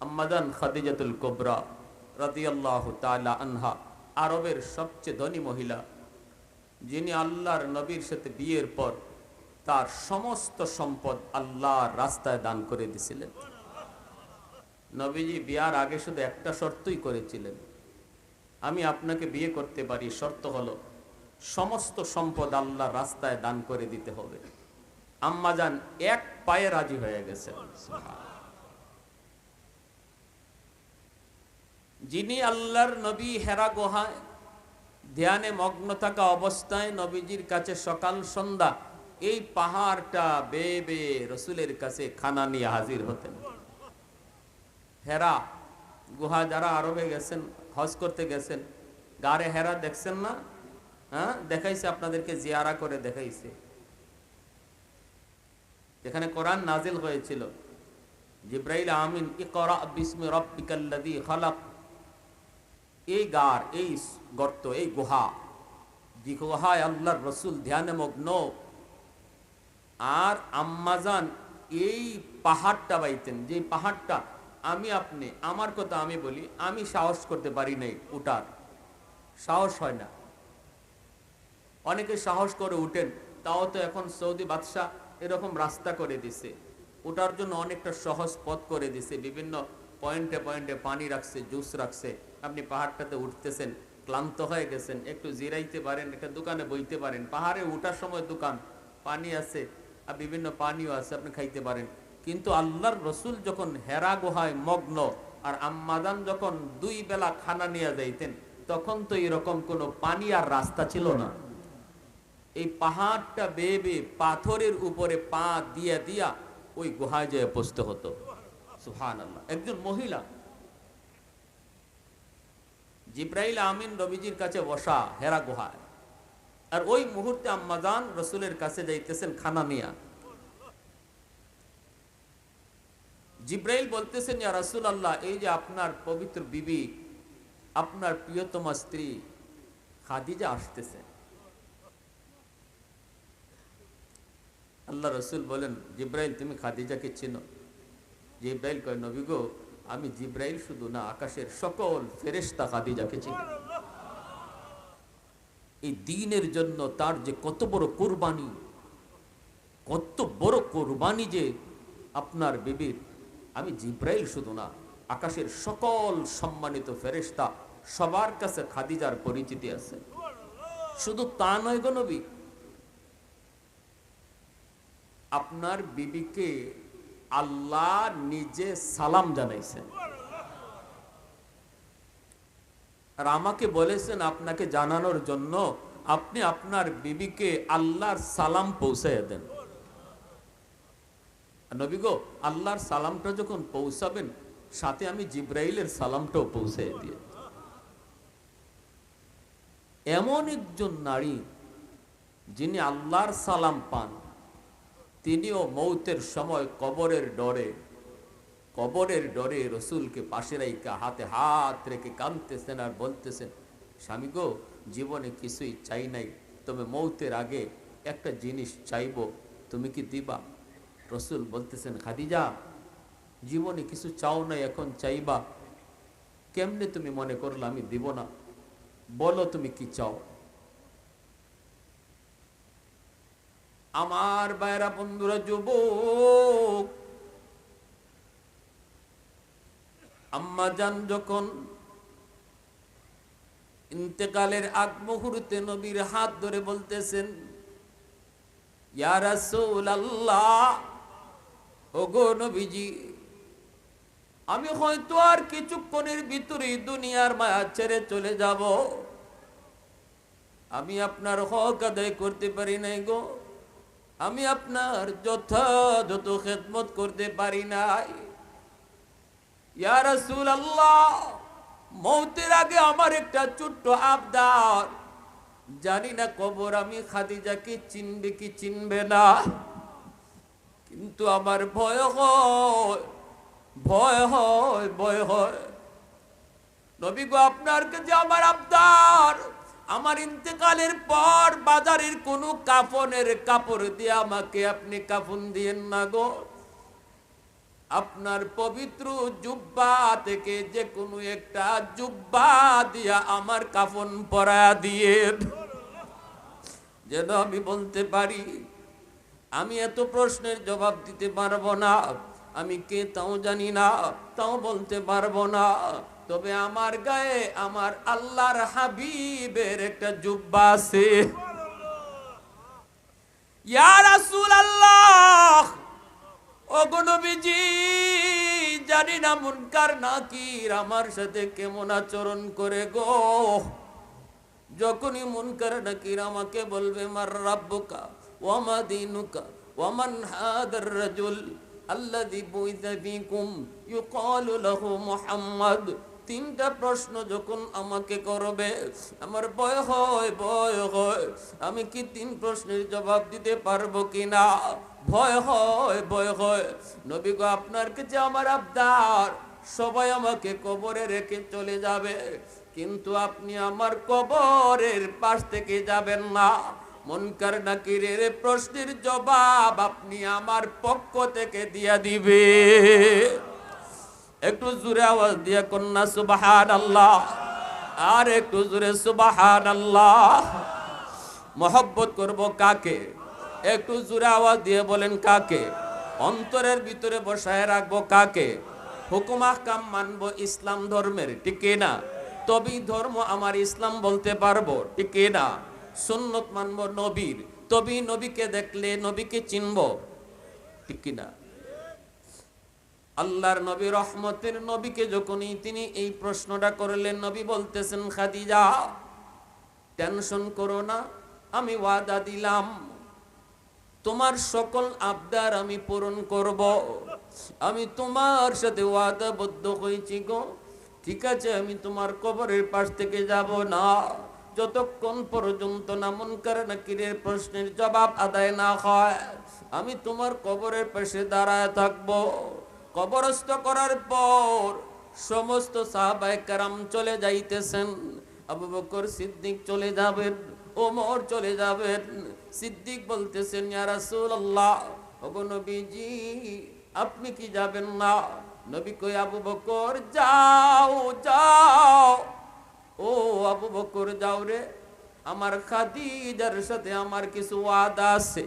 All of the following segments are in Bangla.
আম্মাজান খাদিজাতুল কুবরা রাদিয়াল্লাহু তাআলা আনহা আরবের সবচেয়ে ধনী মহিলা, যিনি আল্লাহর নবীর সাথে বিয়ের পর তার সমস্ত সম্পদ আল্লাহর রাস্তায় দান করে দিয়েছিলেন। নবীজি বিয়ার আগে শুধু একটা শর্তই করেছিলেন, আমি আপনাকে বিয়ে করতে পারি, শর্ত হলো সমস্ত সম্পদ আল্লাহর রাস্তায় দান করে দিতে হবে। আম্মাজান এক পায়ে রাজি হয়ে গেছেন। যিনি আল্লাহর নবী হেরা গুহায় ধ্যানে মগ্ন থাকা অবস্থায় নবীজির কাছে সকাল সন্ধ্যা এই পাহাড়টা বেয়ে বেয়ে রসুলের কাছে খানা নিয়ে হাজির হতেন। হেরা গুহা, যারা আরবে গেছেন, হজ করতে গেছেন, গারে হেরা দেখছেন না? হ্যাঁ, দেখাইছে আপনাদেরকে, জিয়ারা করে দেখাইছে, যেখানে কোরআন নাজিল হয়েছিল। জিব্রাইল আমিন ইকরা বিসমি রাব্বিকাল্লাযী খালাক, এই গার, এই গর্ত, এই গুহা, যে গুহায় আল্লাহর রসুল ধ্যানে মগ্ন, আর আম্মাজান এই পাহাড়টা বাইতেন, যে পাহাড়টা আমি আপনি, আমার কথা আমি বলি, আমি সাহস করতে পারি নাই, উঠার সাহস হয় না। অনেকে সাহস করে উঠেন, তাও তো এখন সৌদি বাদশাহ এরকম রাস্তা করে দিছে, ওটার জন্য অনেকটা সহজ পথ করে দিছে, বিভিন্ন পয়েন্টে পয়েন্টে পানি রাখছে, জুস রাখছে। আপনি পাহাড়টাতে উঠতেছেন, ক্লান্ত হয়ে গেছেন, একটু জিরাইতে পারেন, একটা দোকানে বইতে পারেন। পাহাড়ে উঠার সময় দোকান, পানি আছে, আর বিভিন্ন পানিও আছে, আপনি খাইতে পারেন। কিন্তু আল্লাহর রসুল যখন হেরা গুহায় মগ্ন, আর আম্মাজান যখন 2 বেলা খানা নিয়ে যাইতেন, তখন তো এরকম কোনো পানি আর রাস্তা ছিল না। এই পাহাড়টা বেয়ে বেয়ে পাথরের উপরে পা দিয়া দিয়া ওই গুহায় যেয়ে পৌঁছতে হতো। সুবহানাল্লাহ। একজন মহিলা, জিব্রাইল আমিন নবীজির কাছে বসা হেরা গুহায়, আর ওই মুহূর্তে আম্মাজান রসুলের কাছে যাইতেছেন খানা নিয়া। জিব্রাইল বলতেছেন, ইয়া রাসূলুল্লাহ, এই যে আপনার পবিত্র বিবি, আপনার প্রিয়তমা স্ত্রী খাদিজা আসতেছেন। আল্লাহ রসুল বলেন, জিব্রাইল তুমি খাদিজাকে চিনো? জিব্রাইল কয়, নবী গো, আমি জিব্রাইল শুধু না, আকাশের সকল ফেরেশতা খাদিজাকে চিনি। এই দ্বীনের জন্য তার যে কত বড় কুরবানি, কত বড় কুরবানি যে আপনার বিবির, আমি জিব্রাইল শুধু না, আকাশের সকল সম্মানিত ফেরেশতা সবার কাছে খাদিজার পরিচিতি আছে। শুধু তা নয় গো নবী, আপনার বিবিকে আল্লাহ নিজে সালাম জানাইছেন, আর আমাকে বলেছেন আপনাকে জানানোর জন্য আপনি আপনার বিবিকে আল্লাহর সালাম পৌঁছায় দেন। নবী গো, আল্লাহর সালামটা যখন পৌঁছাবেন, সাথে আমি জিব্রাইলের সালামটাও পৌঁছায় দিয়ে। এমন একজন নারী যিনি আল্লাহর সালাম পান, তিনিও মৌতের সময় কবরের ডরে রসুলকে পাশে রাইখা হাতে হাত রেখে কাঁদতেছেন আর বলতেছেন, স্বামী গো, জীবনে কিছুই চাই নাই, তবে মৌতের আগে একটা জিনিস চাইব, তুমি কি দিবা? রসুল বলতেছেন, খাদিজা, জীবনে কিছু চাও নাই, এখন চাইবা? কেমনে তুমি মনে করলে আমি দিব না? বলো তুমি কি চাও? আমার ভাইরা, বন্ধুরা, যুবক, আম্মাজান যখন ইন্তেকালের আগ মুহূর্তে নবীর হাত ধরে বলতেছেন, ইয়া রাসূলুল্লাহ, ওগো নবীজি, আমি হয়তো আর কিছুক্ষণের ভিতরেই দুনিয়ার মায়া ছেড়ে চলে যাব, আমি আপনার হক আদায় করতে পারি নাই গো, আমি আপনার যথাযথ খেদমত করতে পারি নাই। ইয়া রাসূলুল্লাহ, মৌতের আগে আমার একটা ছোট্ট আবদার, জানি না কবর আমি খাদিজাকে চিনবে কি চিনবে না, কিন্তু আমার ভয় হয়, ভয় হয়, ভয় হয়। নবী গো, আপনার কাছে আমার আবদার, আমার ইন্তেকালের পর বাজারের কোনো কাফনের কাপড় দিয়ে আমাকে আপনি কাফন দিয়েন না গো, আপনার পবিত্র জুব্বা থেকে যে কোনো একটা জুব্বা দিয়া আমার কাফন পরা দিয়ে, যেন আমি বলতে পারি আমি এত প্রশ্নের জবাব দিতে পারবো না, আমি কে তাও জানি না, তাও বলতে পারবো না, তবে আমার গায়ে আমার আল্লাহর হাবিবের একটা জুব্বা আছে। ইয়া রাসূলুল্লাহ, ওগো নবীজি, জানি না মুনকার নাকির আমার সাথে কেমন আচরণ করে গো। যখনই মুনকার নাকির আমাকে বলবে মার রাব্বুকা ওয়া মা দীনুকা ওয়া মান হাদার রাজুল আল্লাযী বুইসা ফীকুম ইউকালু লাহু মুহাম্মদ, তিনটা প্রশ্ন যখন আমাকে করবে আমার ভয় হয় আমি কি তিন প্রশ্নের জবাব দিতে পারবো কিনা, ভয় হয়। নবী গো, আপনার কাছে আমার আবদার, সবাই আমাকে কবরে রেখে চলে যাবে, কিন্তু আপনি আমার কবরের পাশ থেকে যাবেন না। মুনকার নাকিরের প্রশ্নের জবাব আপনি আমার পক্ষ থেকে দিয়া দিবে। একটু জোরে আওয়াজ দিয়ে কন্যা সুবহানাল্লাহ, আর একটু জোরে সুবহানাল্লাহ। মহব্বত করব কাকে? একটু জোরে আওয়াজ দিয়ে বলেন কাকে? অন্তরের ভিতরে বসায় রাখবো কাকে? হুকুম আহকাম মানবো ইসলাম ধর্মের, ঠিক না? তবেই ধর্ম আমার ইসলাম বলতে পারবো, ঠিক না? সুন্নত মানবো নবীর, তবেই নবীকে দেখলে নবীকে চিনবো, ঠিক না? আল্লাহর নবী, রহমতের নবীকে যখনই তিনি এই প্রশ্নটা করলেন, নবী বলতেছেন খাদিজা টেনশন করো না, আমি ওয়াদা দিলাম তোমার সকল আবদার আমি পূরণ করব, আমি তোমার সাথে ওয়াদাবদ্ধ হয়েছি গো। ঠিক আছে, আমি তোমার কবরের পাশ থেকে যাব না যতক্ষণ পর্যন্ত না মুনকার নাকিরের প্রশ্নের জবাব আদায় না হয়, আমি তোমার কবরের পাশে দাঁড়ায় থাকবো। কবরস্থ করার পর সমস্ত সাহাবায়ে কেরাম চলে যাইতেছেন, আবু বকর সিদ্দিক চলে যাবেন, ওমর চলে যাবেন। সিদ্দিক বলতেছেন ইয়া রাসূলুল্লাহ, ওগো নবীজি আপনি কি যাবেন না? নবী কই আবু বকর যাও। ও আবু বকর যাও রে, আমার খাদিজার সাথে আমার কিছু ওয়াদা আছে।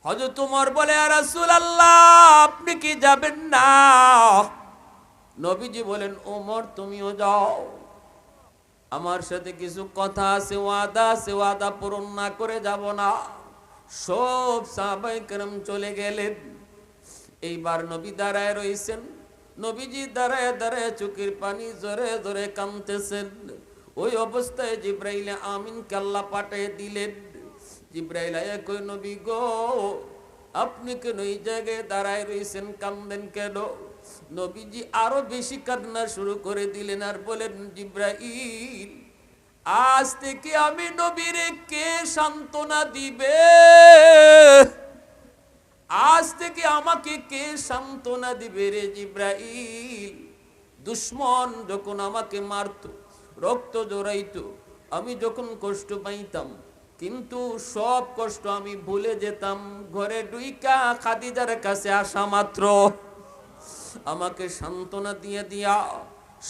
হযরত ওমর বলে ইয়া রাসূলুল্লাহ আপনি কি যাবেন না? নবীজি বলেন ওমর তুমিও যাও, আমার সাথে কিছু কথা আছে, ওয়াদা আছে, ওয়াদা পূরণ না করে যাব না। সব সাহাবায়ে কেরাম চলে গেলেন। এইবার নবী দাঁড়ায় রইছেন। নবীজি দাঁড়ায় চোখের পানি জোরে জোরে কাঁদতেছেন। ওই অবস্থায় জিবরাইল আমিনকে আল্লাহ পাঠিয়ে দিলেন। জিবরাইল আয়া কই নবী গো, আপনি কেন এই জায়গায় দাঁড়ায় রইছেন, কাঁদেন কেন? নবীজি আরো বেশি কান্না শুরু করে দিলেন আর বলেন জিবরাইল আজ থেকে আমি নবীরে কে সান্ত্বনা দিবে? আজ থেকে আমাকে কে সান্ত্বনা দিবে রে জিবরাইল? দুশ্মন যখন আমাকে মারতো, রক্ত জড়াইতো, আমি যখন কষ্ট পাইতাম, কিন্তু সব কষ্ট আমি ভুলে যেতাম। ঘরে ডুইকা খাদিজার কাছে আসা মাত্র আমাকে সান্ত্বনা দিয়ে দিয়া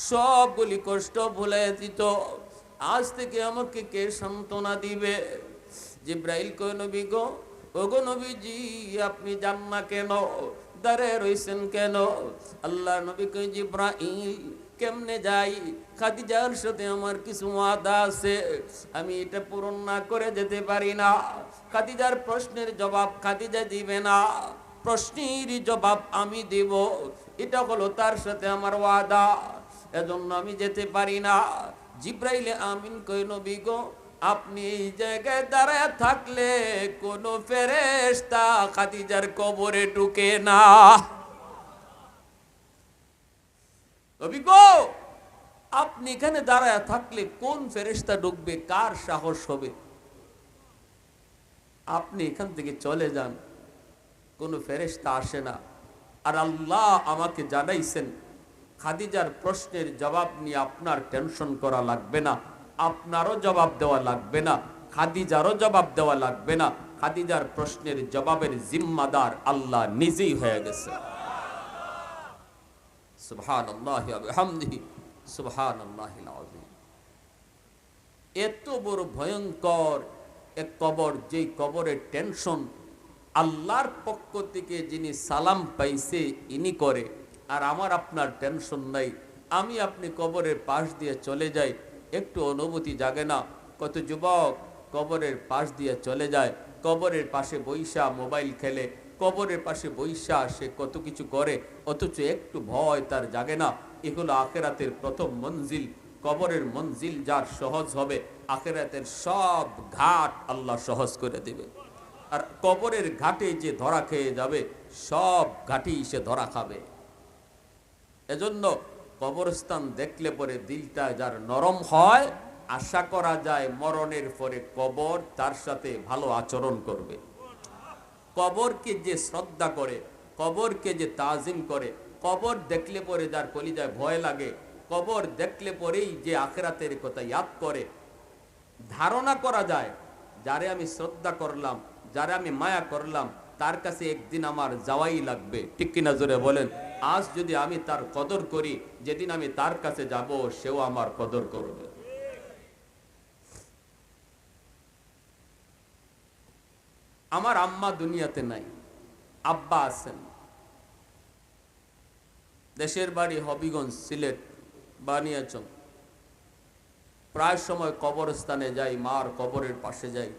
সবগুলি কষ্ট ভুলে দিত। আজ থেকে আমাকে কে সান্ত্বনা দিবে? জিবরাইল কয় নবী গো, ওগো নবীজি আপনি যান না কেন, দাঁড়ায় রইছেন কেন? আল্লাহ নবী কয় জিবরাইল কেমনে যাই? খাদিজার সাথে আমার কিছু ওয়াদা আছে, আমি এটা পূরণ না করে যেতে পারি না। খাদিজার প্রশ্নের জবাব খাদিজা দিবে না, প্রশ্নের জবাব আমি দেব, এটা হলো তার সাথে আমার ওয়াদা, এজন্য আমি যেতে পারি না। জিবরাইল আমিন কই নবী গো, আপনি এই জায়গায় দাঁড়ায় থাকলে কোন ফেরেশতা খাদিজার কবরে ঢুকে না। নবী গো, আপনি এখানে দাঁড়ায় থাকলে কোন ফেরেশতা ঢুকবে? কার সাহস হবে? আপনি এখান থেকে চলে যান, কোন ফেরেশতা আসে না। আর আল্লাহ আমাকে জানাইছেন খাদিজার প্রশ্নের জবাব নিয়ে আপনার টেনশন করা লাগবে না, আপনারও জবাব দেওয়া লাগবে না, খাদিজারও জবাব দেওয়া লাগবে না। খাদিজার প্রশ্নের জবাবের জিম্মাদার আল্লাহ নিজেই হয়ে গেছে। সুবহানাল্লাহি ওয়া বিহামদিহি সুবহানাল্লাহিল আযীম। এত বড় ভয়ঙ্কর এক কবর, যেই কবরের টেনশন আল্লাহর পক্ষ থেকে যিনি সালাম পাইছে ইনি করে, আর আমার আপনার টেনশন নাই। আমি আপনি কবরের পাশ দিয়ে চলে যাই, একটু অনুভূতি জাগে না? কত যুবক কবরের পাশ দিয়ে চলে যায়, কবরের পাশে বৈশা মোবাইল খেলে, কবরের পাশে বৈশা সে কত কিছু করে, অথচ একটু ভয় তার জাগে না। এগুলো আখেরাতের প্রথম মঞ্জিল। কবরের মঞ্জিল যার সহজ হবে, আখেরাতের সব ঘাট আল্লাহ সহজ করে দিবে। আর কবরের ঘাটে যে ধরা খেয়ে যাবে, সব ঘাটেই সে ধরা খাবে। এজন্য কবরস্থান দেখলে পরে দিলটা যার নরম হয়, আশা করা যায় মরণের পরে কবর তার সাথে ভালো আচরণ করবে। কবরকে যে শ্রদ্ধা করে, কবরকে যে তাজিম করে, কবর দেখলে পরে যার কলিজায় ভয় লাগে, কবর দেখলে পরেই যে আখিরাতের কথা ইয়াদ করে, ধারণা করা যায় যারে আমি শ্রদ্ধা করলাম, যারে আমি মায়া করলাম, তার কাছে একদিন আমার যাওয়াই লাগবে। ঠিক কিনা জোরে বলেন? আজ যদি আমি তার কদর করি, যেদিন আমি তার কাছে যাব সেও আমার কদর করবে। আমার আম্মা দুনিয়াতে নাই, আব্বা আছেন। দেশের বাড়ি হবিগঞ্জ, সিলেট, বানিয়াচং। প্রায় সময় কবরস্থানে যাই, মার কবরের পাশে যাই।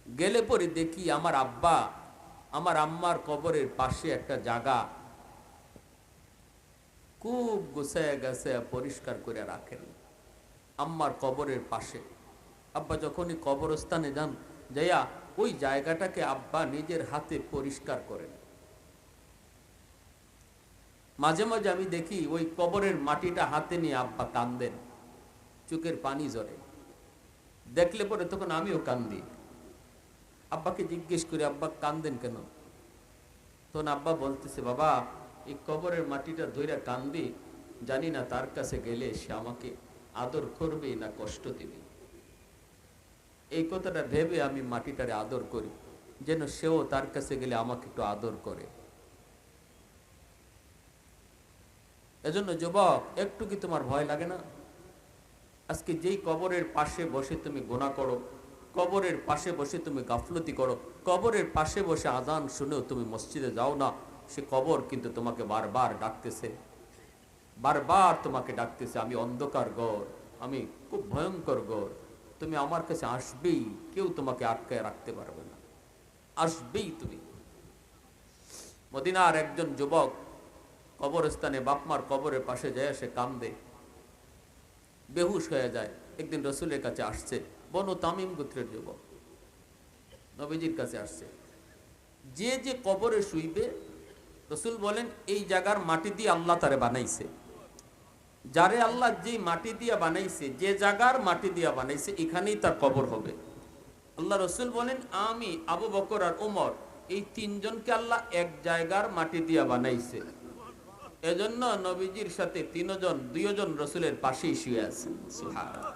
গেলে পরে দেখি আমার আব্বা আমার আম্মার কবরের পাশে একটা জায়গা খুব গুছায় গেছে, পরিষ্কার করে রাখেন আম্মার কবরের পাশে। আব্বা যখনই কবরস্থানে যান, যাইয়া ওই জায়গাটাকে আব্বা নিজের হাতে পরিষ্কার করেন। মাঝে মাঝে আমি দেখি ওই কবরের মাটিটা হাতে নিয়ে আব্বা কান্দেন, চোখের পানি ঝরে। দেখলে পরে তখন আমিও কান্দি। আব্বাকে জিজ্ঞেস করি, আব্বা কান্দেন কেন? তখন আব্বা বলতেছে, বাবা এই কবরের মাটিটা ধইরা কান্দি, জানি না তার কাছে গেলে সে আমাকে আদর করবে না কষ্ট দিবে। এই কথাটা ভেবে আমি মাটিটারে আদর করি, যেন সেও তার কাছে গেলে আমাকে একটু আদর করে। এজন্য যুবক, একটু কি তোমার ভয় লাগে না? আজকে যেই কবরের পাশে বসে তুমি গুনাহ করো, কবরের পাশে বসে তুমি গাফলতি করো, কবরের পাশে বসে আজান শুনেও তুমি মসজিদে যাও না, সে কবর কিন্তু তোমাকে বারবার ডাকতেছে, বারবার তোমাকে ডাকতেছে, আমি অন্ধকার ঘর, আমি খুব ভয়ঙ্কর ঘর, তুমি আমার কাছে আসবেই, কেউ তোমাকে আটকায় রাখতে পারবে না, আসবেই তুমি। মদিনার একজন যুবক কবরস্থানে বাপমার কবরের পাশে যায়, সে কান্দে, বেহুশ হয়ে যায়। একদিন রসুলের কাছে আসছে, বনু তামিম গোত্রের যুবক নবীজির কাছে আসছে। যে যে কবরে শুইবে, রসুল বলেন এই জায়গার মাটি দিয়ে আল্লাহ তারে বানাইছে। যারে আল্লাহ যে মাটি দিয়া বানাইছে, যে জায়গার মাটি দিয়া বানাইছে, এখানেই তার কবর হবে। আল্লাহ রসুল বলেন, আমি আবু বকর আর ওমর এই তিনজনকে আল্লাহ এক জায়গার মাটি দিয়া বানাইছে। এজন্য নবীজির সাথে দুইজন রসুলের পাশেই শুয়ে আছেন। সুবহানাল্লাহ।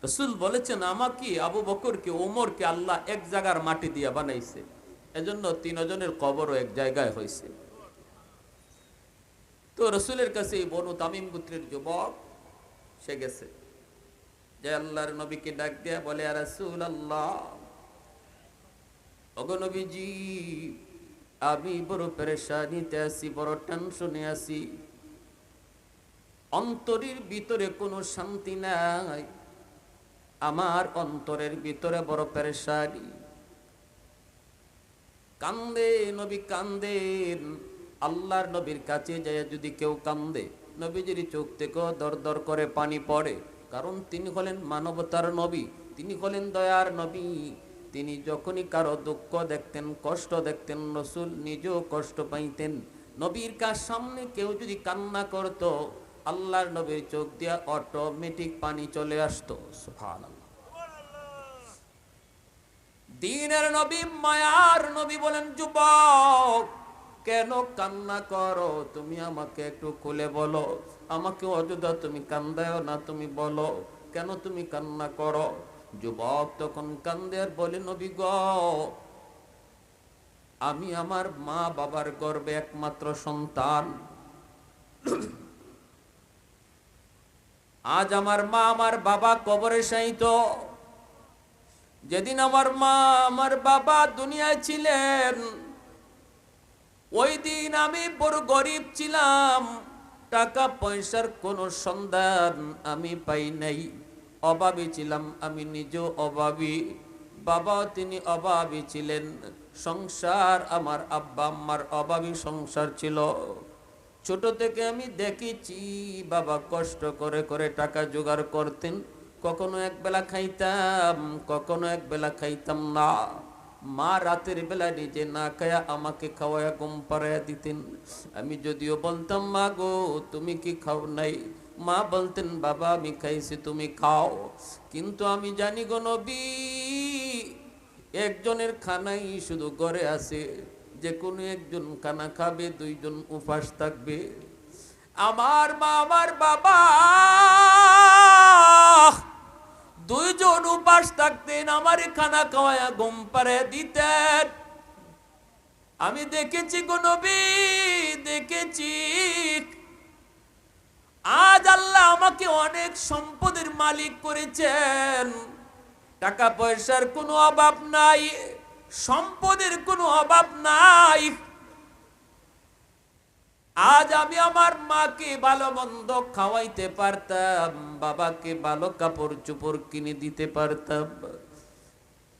রসুল বলেছেন, আমাকে আবু বকরকে ওমরকে আল্লাহ এক জায়গার মাটি দিয়া বানাইছে, এজন্য তিনজনের কবরও এক জায়গায় হয়েছে। তো রসুলের কাছে বনু তামিম গোত্রের যুবক সে গেছে, যে আল্লাহর নবীকে ডাক দেয়া বলে, ইয়া রাসূলুল্লাহ, ওগো নবীজি, আমি বড় পেরেশানিতে আছি, বড় টেনশনে আছি, অন্তরের ভিতরে কোনো শান্তি নাই, আমার অন্তরের ভিতরে বড় পেরেশানি। কান্দে নবী, কান্দেন। আল্লাহর নবীর কাছে যায় যদি কেউ কান্দে, নবীজির চোখ থেকে দর দর করে পানি পড়ে, কারণ তিনি হলেন মানবতার নবী, তিনি হলেন দয়ার নবী। তিনি যখনই কারো দুঃখ দেখতেন, কষ্ট দেখতেন, রসুল নিজেও কষ্ট পাইতেন। নবীর কাছ সামনে কেউ যদি কান্না করত, আল্লাহর নবীর চোখ দিয়া অটোমেটিক পানি চলে আসতো। সুবহানাল্লাহ। দ্বীনের নবী, মায়ার নবী বলেন, যুবক কেন কান্না করো? তুমি আমাকে একটু খুলে বলো, আমাকে অযথা তুমি কান্দাও না, তুমি বলো কেন তুমি কান্না করো? যুবক তখন কান্দে আর বলে, নবী গ, আমি আমার মা বাবার গর্ভে একমাত্র সন্তান। আজ আমার মা আমার বাবা কবরে শায়িত। যেদিন আমার মা আমার বাবা দুনিয়ায় ছিলেন, ওই দিন আমি বড় গরিব ছিলাম, টাকা পয়সার কোনো সন্ধান আমি পাই নাই, অভাবী ছিলাম, আমি নিজেও অভাবী, বাবাও তিনি অভাবী ছিলেন। সংসার আমার আব্বা আম্মার অভাবী সংসার ছিল। ছোট থেকে আমি দেখেছি বাবা কষ্ট করে করে টাকা জোগাড় করতেন, কখনো এক বেলা খাইতাম, কখনো এক বেলা খাইতাম না। মা রাতের বেলা নিজে না খায়া আমাকে খাওয়ায়া ঘুম পাড়াইয়া দিতেন। আমি যদিও বলতাম, মা গো তুমি কি খাও নাই, মা বলতেন, বাবা আমি খাইছি তুমি খাও। কিন্তু আমি জানি গো নবী, একজনের খানাই শুধু ঘরে আছে, যে কোনো একজন খানা খাবে, দুইজন উপাস থাকবে। আমার মা আমার বাবা দুইজন উপাস থাকতেন, আমার খানা খাওয়ায়া ঘুম পাড়াইয়া দিতেন। আমি দেখেছি গো নবী, দেখেছি। আজ আল্লাহ আমাকে অনেক সম্পদের মালিক করেছেন, টাকা পয়সার কোনো অভাব নাই, সম্পদের কোনো অভাব নাই। আজ আমি আমার মাকে ভালো মন্দ খাওয়াইতে পারতাম, বাবাকে ভালো কাপড় চোপড় কিনে দিতে পারতাম,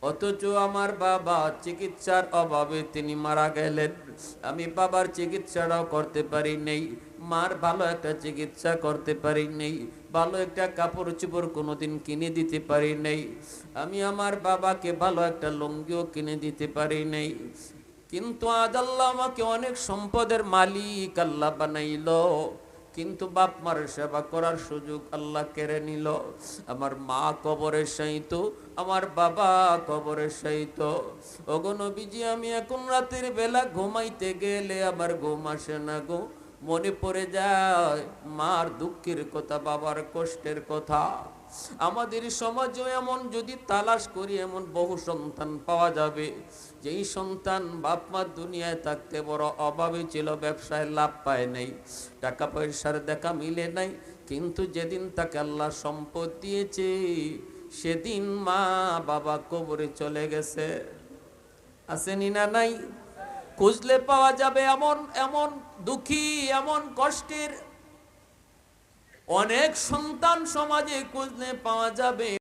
অথচ আমার বাবা চিকিৎসার অভাবে তিনি মারা গেলেন। আমি বাবার চিকিৎসাটাও করতে পারি নাই, মার ভালো একটা চিকিৎসা করতে পারি নাই, ভালো একটা কাপড় চোপড় কোনোদিন কিনে দিতে পারি নাই, আমি আমার বাবাকে ভালো একটা লুঙ্গিও কিনে দিতে পারি নাই। কিন্তু আজ আল্লাহ আমাকে অনেক সম্পদের মালিক আল্লাহ বানাইলো, কিন্তু বাপ মার সেবা করার সুযোগ আল্লাহ কেড়ে নিল। আমার মা কবরে শায়িত, আমার বাবা কবরে শায়িত। ওগো নবীজি, আমি এখন রাতের বেলা ঘুমাইতে গেলে আমার ঘুম আসে না গো, মনে পড়ে যায় মার দুঃখের কথা, বাবার কষ্টের কথা। আমাদের সমাজে এমন যদি তালাশ করি, এমন বহু সন্তান পাওয়া যাবে, যেই সন্তান বাপ মা দুনিয়ায় থাকতে বড় অভাবে ছিল, ব্যবসায় লাভ পায় নাই, টাকা পয়সার দেখা মিলে নাই, কিন্তু যেদিন তাকে আল্লাহ সম্পদ দিয়েছে, সেদিন মা বাবা কবরে চলে গেছে। আসেনি না নাই? খুঁজলে পাওয়া যাবে এমন এমন দুঃখী, এমন কষ্টের অনেক সন্তান সমাজে খুঁজলে পাওয়া যাবে।